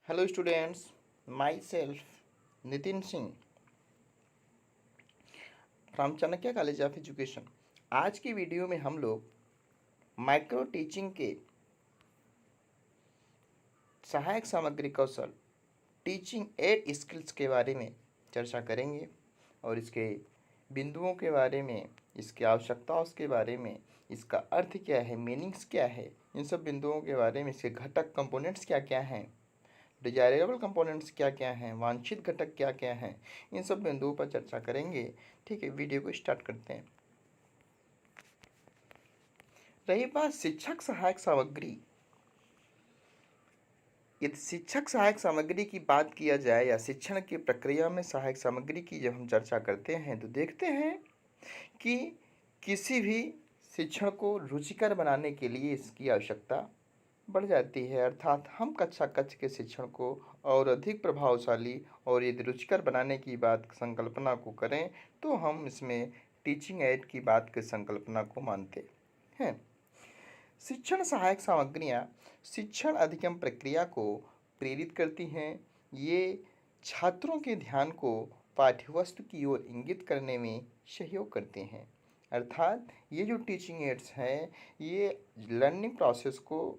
Hello students, my self Nitin Singh from Chanakya college of education. आज की video में हम लोग माइक्रो टीचिंग के सहायक सामग्री कौशल टीचिंग एड स्किल्स के बारे में चर्चा करेंगे और इसके बिंदुओं के बारे में, इसकी आवश्यकताओं के बारे में, इसका अर्थ क्या है, मीनिंग्स क्या है, इन सब बिंदुओं के बारे में, इसके घटक कंपोनेंट्स क्या क्या हैं, डिजायरेबल कंपोनेंट्स क्या क्या हैं, वांछित घटक क्या क्या हैं, इन सब बिंदुओं पर चर्चा करेंगे। ठीक है, वीडियो को स्टार्ट करते हैं। रही बात शिक्षक सहायक सामग्री, यदि शिक्षक सहायक सामग्री की बात किया जाए या शिक्षण की प्रक्रिया में सहायक सामग्री की जब हम चर्चा करते हैं तो देखते हैं कि किसी भी शिक्षण को रुचिकर बनाने के लिए इसकी आवश्यकता बढ़ जाती है। अर्थात हम कक्षा कक्ष के शिक्षण को और अधिक प्रभावशाली और यदि रुचिकर बनाने की बात संकल्पना को करें तो हम इसमें टीचिंग एड की बात की संकल्पना को मानते हैं। शिक्षण सहायक सामग्रियाँ शिक्षण अधिगम प्रक्रिया को प्रेरित करती हैं। ये छात्रों के ध्यान को पाठ्यवस्तु की ओर इंगित करने में सहयोग करते हैं। अर्थात ये जो टीचिंग एड्स हैं ये लर्निंग प्रोसेस को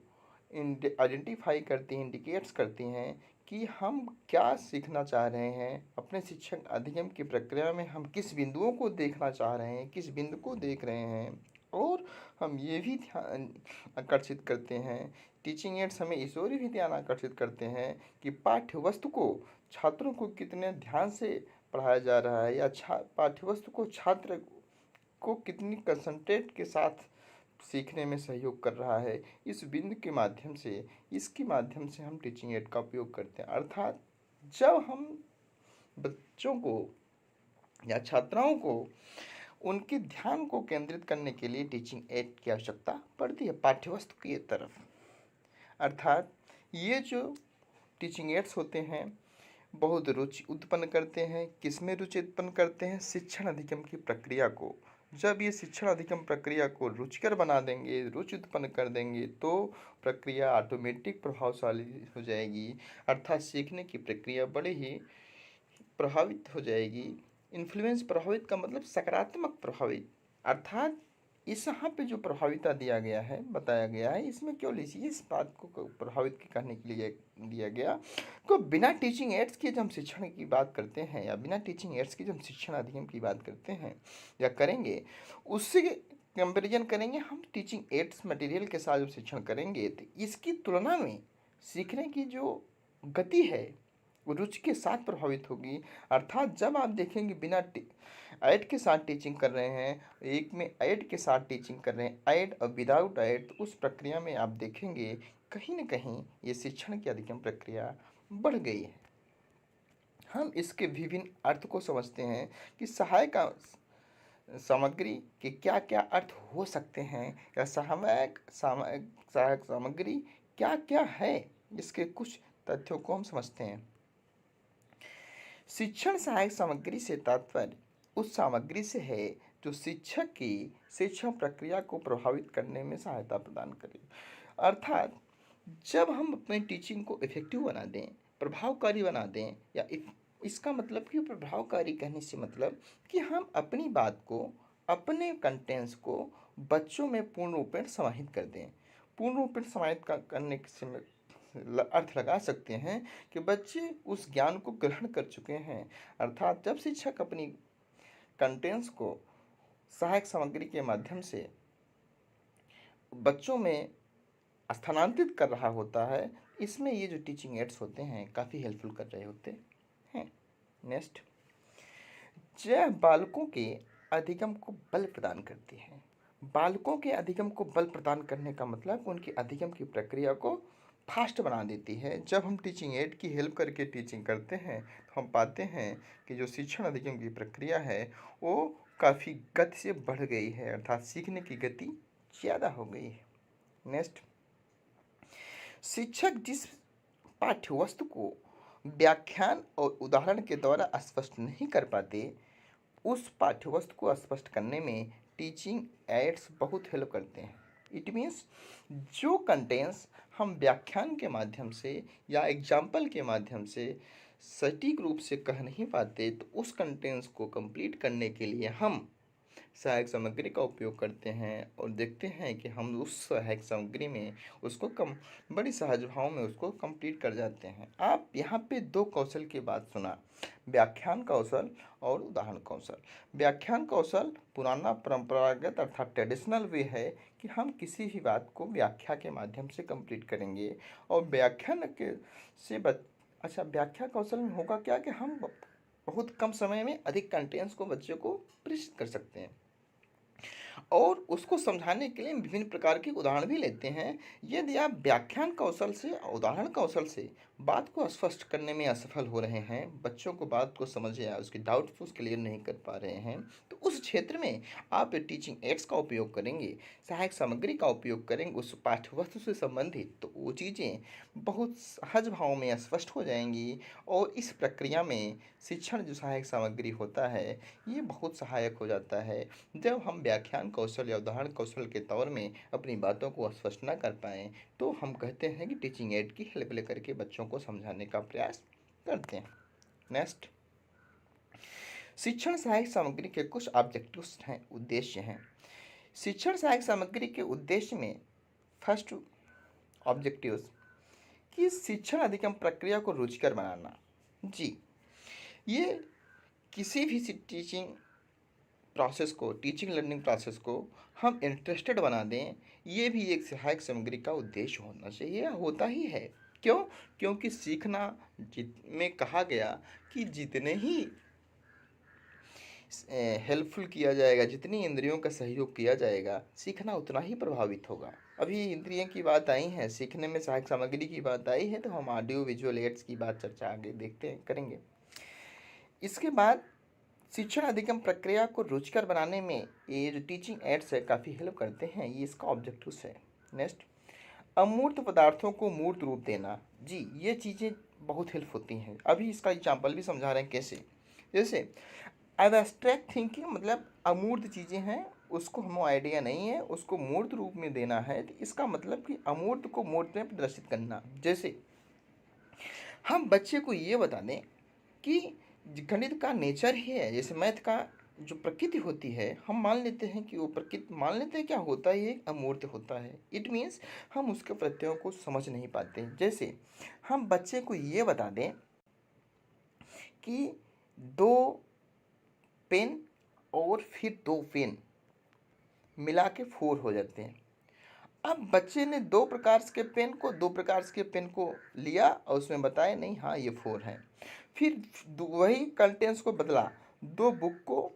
आइडेंटिफाई करती हैं, इंडिकेट्स करती हैं कि हम क्या सीखना चाह रहे हैं। अपने शिक्षण अधिगम की प्रक्रिया में हम किस बिंदुओं को देखना चाह रहे हैं, किस बिंदु को देख रहे हैं, और हम ये भी ध्यान आकर्षित करते हैं, टीचिंग एड्स हमें इस ओर भी ध्यान आकर्षित करते हैं कि पाठ्य वस्तु को छात्रों को कितने ध्यान से पढ़ाया जा रहा है या पाठ्य वस्तु को छात्र को कितनी कंसंट्रेट के साथ सीखने में सहयोग कर रहा है। इस बिंदु के माध्यम से, इसके माध्यम से हम टीचिंग एड का उपयोग करते हैं। अर्थात जब हम बच्चों को या छात्राओं को उनके ध्यान को केंद्रित करने के लिए टीचिंग एड की आवश्यकता पड़ती है पाठ्यवस्तु की तरफ। अर्थात ये जो टीचिंग एड्स होते हैं बहुत रुचि उत्पन्न करते हैं। किसमें रुचि उत्पन्न करते हैं? शिक्षण अधिगम की प्रक्रिया को। जब ये शिक्षण अधिगम प्रक्रिया को रुचिकर बना देंगे, रुचि उत्पन्न कर देंगे तो प्रक्रिया ऑटोमेटिक प्रभावशाली हो जाएगी। अर्थात सीखने की प्रक्रिया बड़े ही प्रभावित हो जाएगी। इन्फ्लुएंस, प्रभावित का मतलब सकारात्मक प्रभावित। अर्थात इस यहाँ पे जो प्रभाविता दिया गया है, बताया गया है, इसमें केवल इस बात को प्रभावित करने के लिए दिया गया को बिना टीचिंग एड्स के जब हम शिक्षण की बात करते हैं या बिना टीचिंग एड्स के जब हम शिक्षण अधिगम की बात करते हैं या करेंगे, उससे कंपेरिजन करेंगे हम टीचिंग एड्स मटेरियल के साथ जब शिक्षण करेंगे तो इसकी तुलना में सीखने की जो गति है वो रुचि के साथ प्रभावित होगी। अर्थात जब आप देखेंगे बिना ऐड के साथ टीचिंग कर रहे हैं, एक में ऐड के साथ टीचिंग कर रहे हैं, ऐड और विदाउट ऐड, तो उस प्रक्रिया में आप देखेंगे कहीं न कहीं ये शिक्षण की अधिगम प्रक्रिया बढ़ गई है। हम इसके विभिन्न अर्थ को समझते हैं कि सहायक सामग्री के क्या क्या अर्थ हो सकते हैं या सहायक सामग्री क्या क्या है, इसके कुछ तथ्यों को हम समझते हैं। शिक्षण सहायक सामग्री से तात्पर्य उस सामग्री से है जो शिक्षक की शिक्षण प्रक्रिया को प्रभावित करने में सहायता प्रदान करे। अर्थात जब हम अपने टीचिंग को इफेक्टिव बना दें, प्रभावकारी बना दें, या इसका मतलब कि प्रभावकारी कहने से मतलब कि हम अपनी बात को, अपने कंटेंट्स को बच्चों में पूर्ण रूप में समाहित कर दें। पूर्ण रूप में समाहित करने से अर्थ लगा सकते हैं कि बच्चे उस ज्ञान को ग्रहण कर चुके हैं। अर्थात जब शिक्षक अपनी कंटेंट्स को सहायक सामग्री के माध्यम से बच्चों में स्थानांतरित कर रहा होता है, इसमें ये जो टीचिंग एड्स होते हैं काफ़ी हेल्पफुल कर रहे होते हैं। नेक्स्ट, यह बालकों के अधिगम को बल प्रदान करती है। बालकों के अधिगम को बल प्रदान करने का मतलब उनकी अधिगम की प्रक्रिया को फास्ट बना देती है। जब हम टीचिंग एड की हेल्प करके टीचिंग करते हैं तो हम पाते हैं कि जो शिक्षण अधिगम की प्रक्रिया है वो काफ़ी गति से बढ़ गई है, अर्थात सीखने की गति ज़्यादा हो गई है। नेक्स्ट, शिक्षक जिस पाठ्यवस्तु को व्याख्यान और उदाहरण के द्वारा स्पष्ट नहीं कर पाते, उस पाठ्यवस्तु को स्पष्ट करने में टीचिंग एड्स बहुत हेल्प करते हैं। इट मीन्स जो कंटेंट्स हम व्याख्यान के माध्यम से या एग्जाम्पल के माध्यम से सटीक रूप से कह नहीं पाते, तो उस कंटेंट्स को कंप्लीट करने के लिए हम सहायक सामग्री का उपयोग करते हैं और देखते हैं कि हम उस सहायक सामग्री में उसको कम बड़ी सहज भाव में उसको कंप्लीट कर जाते हैं। आप यहाँ पे दो कौशल की बात सुना, व्याख्यान कौशल और उदाहरण कौशल। व्याख्यान कौशल पुराना परंपरागत अर्थात ट्रेडिशनल वे है कि हम किसी भी बात को व्याख्या के माध्यम से कंप्लीट करेंगे और व्याख्यान के से अच्छा, व्याख्या कौशल में होगा क्या कि हम बहुत कम समय में अधिक कंटेंट्स को बच्चों को प्रेषित कर सकते हैं और उसको समझाने के लिए विभिन्न प्रकार के उदाहरण भी लेते हैं। यदि आप व्याख्यान कौशल से उदाहरण कौशल से बात को स्पष्ट करने में असफल हो रहे हैं, बच्चों को बात को समझ या उसके डाउट को क्लियर नहीं कर पा रहे हैं, तो उस क्षेत्र में आप टीचिंग एड्स का उपयोग करेंगे, सहायक सामग्री का उपयोग करेंगे उस पाठ्यवस्तु से संबंधित, तो वो चीज़ें बहुत सहज भाव में स्पष्ट हो जाएंगी और इस प्रक्रिया में शिक्षण जो सहायक सामग्री होता है ये बहुत सहायक हो जाता है। जब हम व्याख्यान कौशल या उदाहरण कौशल के तौर में अपनी बातों को स्पष्ट न कर पाएँ, तो हम कहते हैं कि टीचिंग एड की हेल्प लेकर के बच्चों को समझाने का प्रयास करते हैं। नेक्स्ट, शिक्षण सहायक सामग्री के कुछ ऑब्जेक्टिव्स हैं, उद्देश्य हैं। शिक्षण सहायक सामग्री के उद्देश्य में फर्स्ट ऑब्जेक्टिव्स कि शिक्षण अधिगम प्रक्रिया को रुचिकर बनाना। जी, ये किसी भी टीचिंग प्रोसेस को, टीचिंग लर्निंग प्रोसेस को हम इंटरेस्टेड बना दें, ये भी एक सहायक सामग्री का उद्देश्य होना चाहिए, होता ही है। क्यों? क्योंकि सीखना में कहा गया कि जितने ही हेल्पफुल किया जाएगा, जितनी इंद्रियों का सहयोग किया जाएगा, सीखना उतना ही प्रभावित होगा। अभी इंद्रियों की बात आई है, सीखने में सहायक सामग्री की बात आई है, तो हम ऑडियो विजुअल एड्स की बात चर्चा आगे देखते हैं करेंगे। इसके बाद शिक्षण अधिगम प्रक्रिया को रुचिकर बनाने में ये जो टीचिंग एड्स है काफ़ी हेल्प करते हैं, ये इसका ऑब्जेक्टिव्स है। नेक्स्ट, अमूर्त पदार्थों को मूर्त रूप देना। जी, ये चीज़ें बहुत हेल्प होती हैं। अभी इसका एग्जाम्पल भी समझा रहे हैं कैसे। जैसे एब्स्ट्रैक्ट थिंकिंग मतलब अमूर्त चीज़ें हैं, उसको हमें आइडिया नहीं है, उसको मूर्त रूप में देना है, तो इसका मतलब कि अमूर्त को मूर्त में प्रदर्शित करना। जैसे हम बच्चे को ये बता दें कि गणित का नेचर ही है, जैसे मैथ का जो प्रकृति होती है, हम मान लेते हैं कि वो प्रकृति मान लेते हैं क्या होता है, ये अमूर्त होता है। इट मीन्स हम उसके प्रत्ययों को समझ नहीं पाते। जैसे हम बच्चे को ये बता दें कि 2 पेन और फिर 2 पेन मिला के 4 हो जाते हैं। अब बच्चे ने 2 प्रकार के पेन को 2 प्रकार के पेन को लिया और उसमें बताया नहीं हाँ ये 4 है। फिर वही कंटेंट्स को बदला, 2 बुक को,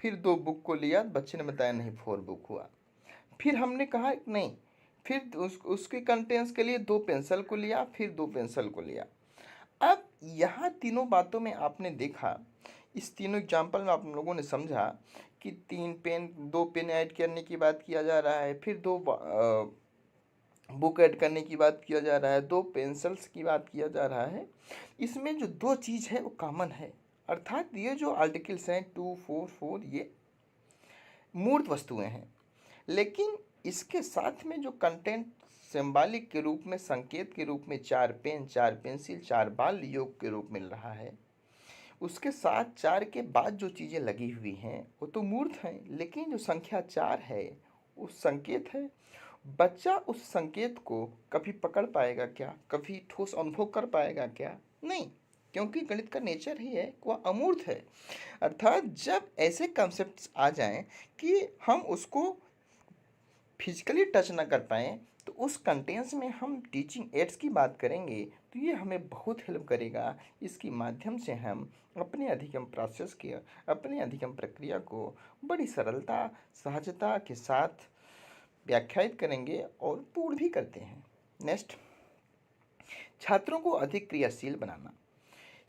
फिर 2 बुक को लिया, बच्चे ने बताया नहीं 4 बुक हुआ। फिर हमने कहा नहीं, फिर उसके कंटेंट्स के लिए 2 पेंसिल को लिया, फिर 2 पेंसिल को लिया। अब यहाँ तीनों बातों में आपने देखा, इस तीनों एग्जाम्पल में आप लोगों ने समझा कि 3 पेन 2 पेन ऐड करने की बात किया जा रहा है, फिर 2 बुक ऐड करने की बात किया जा रहा है, 2 पेंसिल्स की बात किया जा रहा है। इसमें जो 2 चीज़ है वो कॉमन है, अर्थात ये जो आर्टिकल्स हैं 2, 4, 4 ये मूर्त वस्तुएं हैं, लेकिन इसके साथ में जो कंटेंट सिंबॉलिक के रूप में, संकेत के रूप में 4 पेन, 4 पेंसिल, 4 बाल योग के रूप मिल रहा है, उसके साथ 4 के बाद जो चीज़ें लगी हुई हैं वो तो मूर्त हैं, लेकिन जो संख्या 4 है वो संकेत है। बच्चा उस संकेत को कभी पकड़ पाएगा क्या, कभी ठोस अनुभव कर पाएगा क्या? नहीं, क्योंकि गणित का नेचर ही है वह अमूर्त है। अर्थात जब ऐसे कॉन्सेप्ट्स आ जाएं कि हम उसको फिजिकली टच ना कर पाएँ, तो उस कंटेंट्स में हम टीचिंग एड्स की बात करेंगे तो ये हमें बहुत हेल्प करेगा। इसके माध्यम से हम अपने अधिगम प्रोसेस की, अपने अधिगम प्रक्रिया को बड़ी सरलता, सहजता के साथ व्याख्यायित करेंगे और पूर्ण भी करते हैं। नेक्स्ट, छात्रों को अधिक क्रियाशील बनाना।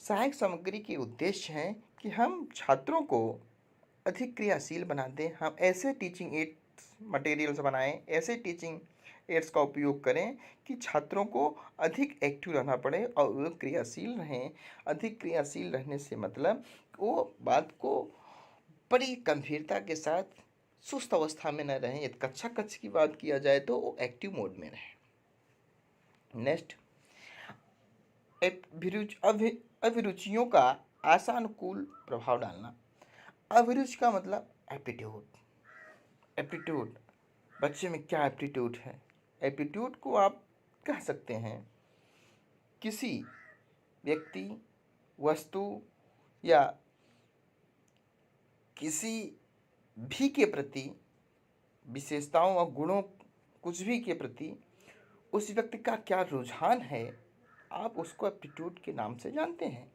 सहायक सामग्री के उद्देश्य हैं कि हम छात्रों को अधिक क्रियाशील बना दें, हम ऐसे टीचिंग एड्स मटेरियल्स बनाएं, ऐसे टीचिंग एड्स का उपयोग करें कि छात्रों को अधिक एक्टिव रहना पड़े और वो क्रियाशील रहें। अधिक क्रियाशील रहने से मतलब वो बात को बड़ी गंभीरता के साथ सुस्त अवस्था में न रहें। यदि कक्षा कक्ष की बात किया जाए तो वो एक्टिव मोड में रहें। नेक्स्ट, अभिरुचियों का आशानुकूल प्रभाव डालना। अभिरुचि का मतलब एप्टीट्यूड। एप्टीट्यूड, बच्चे में क्या एप्टीट्यूड है। एप्टीट्यूड को आप कह सकते हैं किसी व्यक्ति, वस्तु या किसी भी के प्रति, विशेषताओं और गुणों कुछ भी के प्रति उस व्यक्ति का क्या रुझान है, आप उसको एप्टीट्यूड के नाम से जानते हैं।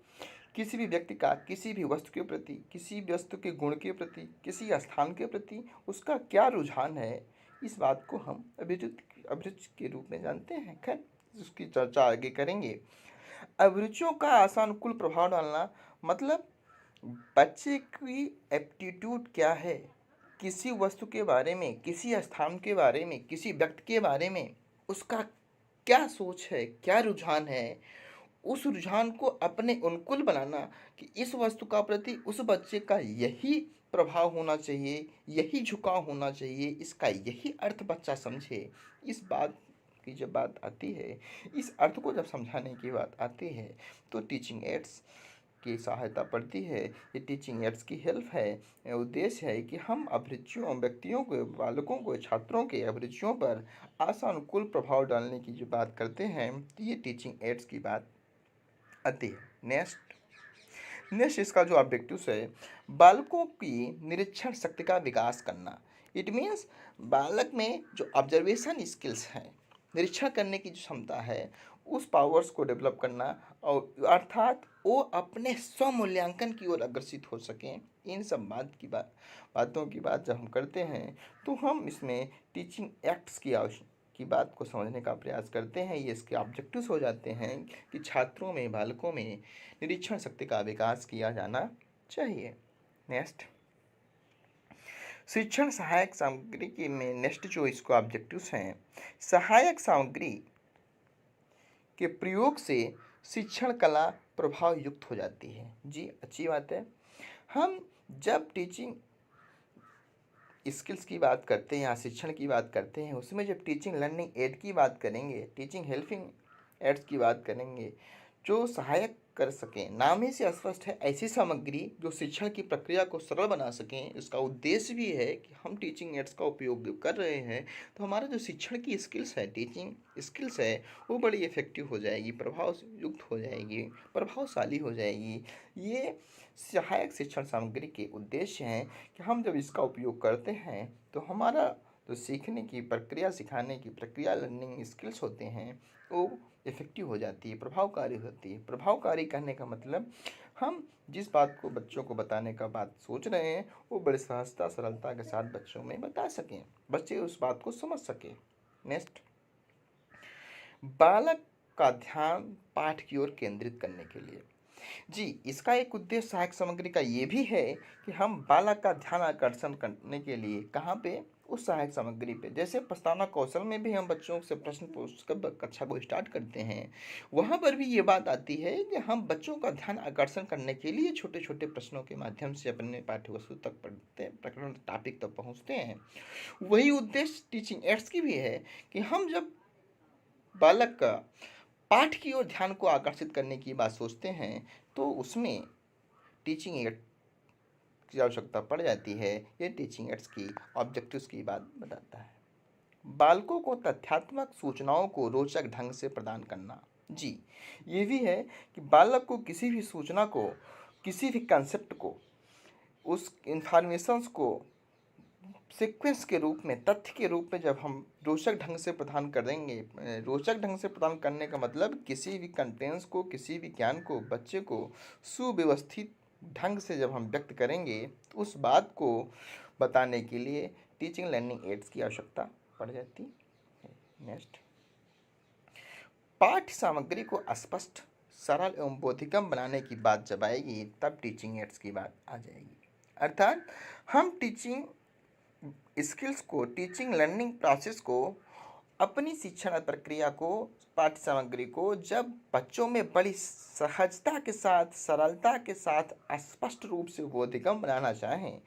किसी भी व्यक्ति का किसी भी वस्तु के प्रति, किसी भी वस्तु के गुण के प्रति, किसी स्थान के प्रति उसका क्या रुझान है, इस बात को हम अभिरुचि के रूप में जानते हैं। खैर, उसकी चर्चा आगे करेंगे। अभिरुचियों का आशानुकूल प्रभाव डालना मतलब बच्चे की एप्टीट्यूड क्या है, किसी वस्तु के बारे में, किसी स्थान के बारे में, किसी व्यक्ति के बारे में उसका क्या सोच है, क्या रुझान है, उस रुझान को अपने अनुकूल बनाना कि इस वस्तु का प्रति उस बच्चे का यही प्रभाव होना चाहिए, यही झुकाव होना चाहिए, इसका यही अर्थ बच्चा समझे। इस बात की जब बात आती है, इस अर्थ को जब समझाने की बात आती है, तो टीचिंग एड्स की सहायता पड़ती है। ये टीचिंग एड्स की हेल्प है। उद्देश्य है कि हम अभिरुचियों, व्यक्तियों को, बालकों को, छात्रों के अभिरुचियों पर आशानुकूल प्रभाव डालने की जो बात करते हैं, तो ये टीचिंग एड्स की बात आती है। नेक्स्ट इसका जो ऑब्जेक्टिव्स है, बालकों की निरीक्षण शक्ति का विकास करना। इट मीन्स बालक में जो ऑब्जर्वेशन स्किल्स हैं, निरीक्षण करने की जो क्षमता है, उस पावर्स को डेवलप करना, और अर्थात वो अपने स्वमूल्यांकन की ओर अग्रसित हो सकें। इन सब बातों की बात जब हम करते हैं, तो हम इसमें टीचिंग एक्ट्स की बात को समझने का प्रयास करते हैं। ये इसके ऑब्जेक्टिव्स हो जाते हैं कि छात्रों में, बालकों में निरीक्षण शक्ति का विकास किया जाना चाहिए। नेक्स्ट, शिक्षण सहायक सामग्री की में नेक्स्ट जो इसको ऑब्जेक्टिव्स हैं, सहायक सामग्री के प्रयोग से शिक्षण कला प्रभाव युक्त हो जाती है। जी, अच्छी बात है। हम जब टीचिंग स्किल्स की बात करते हैं या शिक्षण की बात करते हैं, उसमें जब टीचिंग लर्निंग एड की बात करेंगे, टीचिंग हेल्पिंग एड्स की बात करेंगे, जो सहायक कर सकें। नाम ही से स्पष्ट है, ऐसी सामग्री जो शिक्षण की प्रक्रिया को सरल बना सकें। इसका उद्देश्य भी है कि हम टीचिंग एड्स का उपयोग कर रहे हैं तो हमारा जो शिक्षण की स्किल्स है, टीचिंग स्किल्स है, वो बड़ी इफ़ेक्टिव हो जाएगी, प्रभाव युक्त हो जाएगी, प्रभावशाली हो जाएगी। ये सहायक शिक्षण सामग्री के उद्देश्य हैं कि हम जब इसका उपयोग करते हैं तो हमारा जो सीखने की प्रक्रिया, सिखाने की प्रक्रिया, लर्निंग स्किल्स होते हैं, वो इफ़ेक्टिव हो जाती है, प्रभावकारी होती है। प्रभावकारी कहने का मतलब हम जिस बात को बच्चों को बताने का बात सोच रहे हैं, वो बड़े सहजता, सरलता के साथ बच्चों में बता सकें, बच्चे उस बात को समझ सकें। नेक्स्ट, बालक का ध्यान पाठ की ओर केंद्रित करने के लिए। जी, इसका एक उद्देश्य सहायक सामग्री का ये भी है कि हम बालक का ध्यान आकर्षण करने के लिए कहाँ पे, उस सहायक सामग्री पे। जैसे प्रस्तावना कौशल में भी हम बच्चों से प्रश्न पूछकर कक्षा को स्टार्ट करते हैं, वहाँ पर भी ये बात आती है कि हम बच्चों का ध्यान आकर्षण करने के लिए छोटे छोटे प्रश्नों के माध्यम से अपने पाठ्यवस्तु तक पढ़ते हैं, प्रकरण टॉपिक तक पहुँचते हैं। वही उद्देश्य टीचिंग एड्स की भी है कि हम जब बालक का पाठ की ओर ध्यान को आकर्षित करने की बात सोचते हैं, तो उसमें टीचिंग एड की आवश्यकता पड़ जाती है। ये टीचिंग एड्स की ऑब्जेक्टिव्स की बात बताता है। बालकों को तथ्यात्मक सूचनाओं को रोचक ढंग से प्रदान करना। जी, ये भी है कि बालक को किसी भी सूचना को, किसी भी कंसेप्ट को, उस इंफॉर्मेशंस को सीक्वेंस के रूप में, तथ्य के रूप में जब हम रोचक ढंग से प्रदान करेंगे, रोचक ढंग से प्रदान करने का मतलब किसी भी कंटेंट्स को, किसी भी ज्ञान को बच्चे को सुव्यवस्थित ढंग से जब हम व्यक्त करेंगे, तो उस बात को बताने के लिए टीचिंग लर्निंग एड्स की आवश्यकता पड़ जाती है। नेक्स्ट, पाठ्य सामग्री को स्पष्ट, सरल एवं बोधगम्य बनाने की बात जब आएगी, तब टीचिंग एड्स की बात आ जाएगी। अर्थात हम टीचिंग स्किल्स को, टीचिंग लर्निंग प्रोसेस को, अपनी शिक्षण प्रक्रिया को, पाठ्य सामग्री को जब बच्चों में बड़ी सहजता के साथ, सरलता के साथ, स्पष्ट रूप से बोधगम्य बनाना चाहें,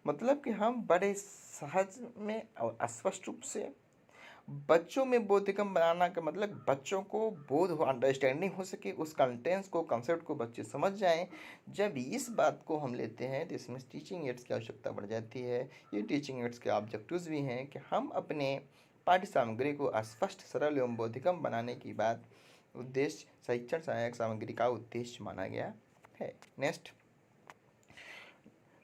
मतलब कि हम बड़े सहज में और स्पष्ट रूप से बच्चों में बोधगम्य बनाना का मतलब बच्चों को बोध हो, अंडरस्टैंडिंग हो सके, उस कंटेंट्स को, कंसेप्ट को बच्चे समझ जाएं। जब इस बात को हम लेते हैं तो इसमें टीचिंग एड्स की आवश्यकता बढ़ जाती है। ये टीचिंग एड्स के ऑब्जेक्टिव्स भी हैं कि हम अपने पाठ्य सामग्री को स्पष्ट, सरल एवं बोधगम्य बनाने की बात उद्देश्य शिक्षण सहायक सामग्री का उद्देश्य माना गया है। नेक्स्ट,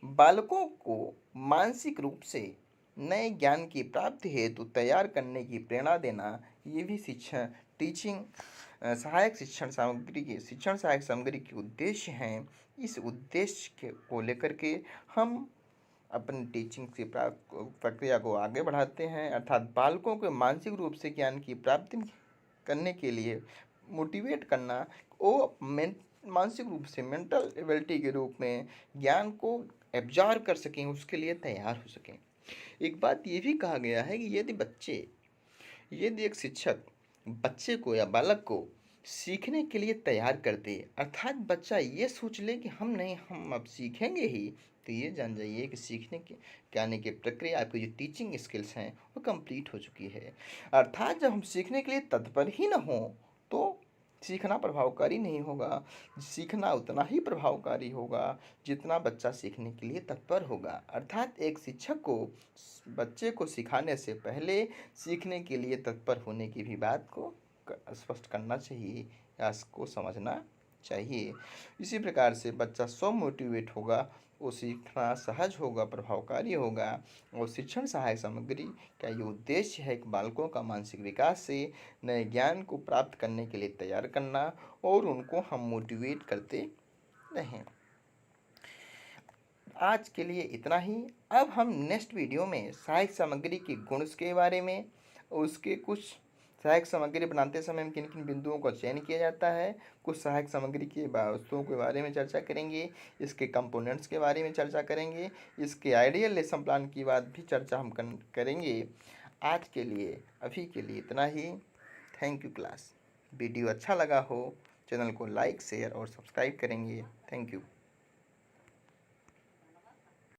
बालकों को मानसिक रूप से नए ज्ञान की प्राप्ति हेतु तैयार करने की प्रेरणा देना, ये भी शिक्षण टीचिंग सहायक शिक्षण सहायक सामग्री के उद्देश्य हैं। इस उद्देश्य को लेकर के हम अपनी टीचिंग की प्रक्रिया को आगे बढ़ाते हैं, अर्थात बालकों को मानसिक रूप से ज्ञान की प्राप्ति करने के लिए मोटिवेट करना, वो मानसिक रूप से मेंटल एबिलिटी के रूप में ज्ञान को एब्जॉर्ब कर सकें, उसके लिए तैयार हो सकें। एक बात ये भी कहा गया है कि यदि एक शिक्षक बच्चे को या बालक को सीखने के लिए तैयार कर दे, अर्थात बच्चा ये सोच ले कि हम अब सीखेंगे ही, तो ये जान जाइए कि सीखने के आने की प्रक्रिया, आपकी जो टीचिंग स्किल्स हैं वो कंप्लीट हो चुकी है। अर्थात जब हम सीखने के लिए तत्पर ही ना हो तो सीखना प्रभावकारी नहीं होगा। सीखना उतना ही प्रभावकारी होगा जितना बच्चा सीखने के लिए तत्पर होगा। अर्थात एक शिक्षक को बच्चे को सिखाने से पहले सीखने के लिए तत्पर होने की भी बात को स्पष्ट करना चाहिए या इसको समझना चाहिए। इसी प्रकार से बच्चा स्व मोटिवेट होगा, वो सीखना सहज होगा, प्रभावकारी होगा। और शिक्षण सहायक सामग्री का ये उद्देश्य है कि बालकों का मानसिक विकास से नए ज्ञान को प्राप्त करने के लिए तैयार करना और उनको हम मोटिवेट करते रहें। आज के लिए इतना ही। अब हम नेक्स्ट वीडियो में सहायक सामग्री के गुण के बारे में, उसके कुछ सहायक सामग्री बनाते समय किन किन बिंदुओं का चयन किया जाता है, कुछ सहायक सामग्री की वस्तुओं के बारे में चर्चा करेंगे, इसके कंपोनेंट्स के बारे में चर्चा करेंगे, इसके आइडियल लेसन प्लान की बात भी चर्चा हम करेंगे। आज के लिए अभी के लिए इतना ही। Thank you class. वीडियो अच्छा लगा हो चैनल को लाइक, शेयर और सब्सक्राइब करेंगे। Thank you.